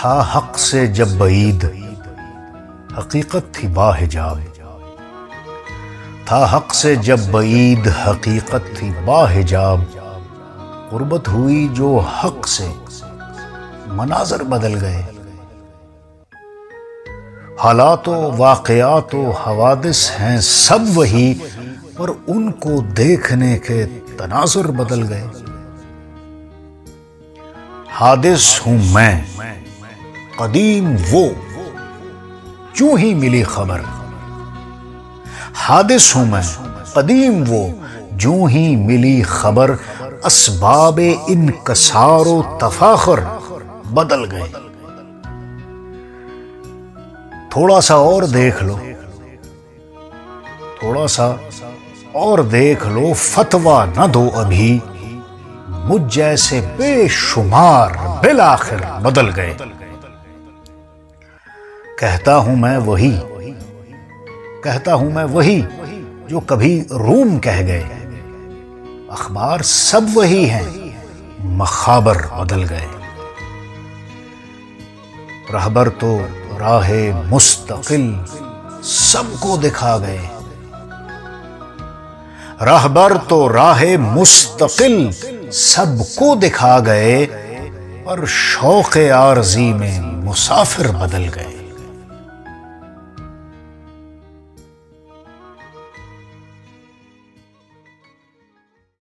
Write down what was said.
था हक से जब बईद, हकीकत थी बाहिजाब। था हक से जब बईद, हकीकत थी बाहिजाब। गुर्बत हुई जो हक से, मनाजर बदल गए। हालात वाक़यात हवादिस हैं सब वही, पर उनको देखने के तनाजुर बदल गए। हादिस हूं मैं, कदीम वो, यूं ही मिली खबर। हादिस हूं मैं, कदीम वो, यूं ही मिली खबर। असबाबे इनकसारो तफाखर बदल गए। थोड़ा सा और देख लो, थोड़ा सा और देख लो, फतवा न दो अभी। मुझ जैसे बेशुमार बिल आखिर बदल गए। कहता हूं मैं वही, कहता हूं मैं वही जो कभी रूम कह गए। अखबार सब वही हैं, मखाबर बदल गए। रहबर तो राहे मुस्तकिल सबको दिखा गए। रहबर तो राहे मुस्तकिल सबको दिखा गए, पर शौक़े आरज़ी में मुसाफिर बदल गए।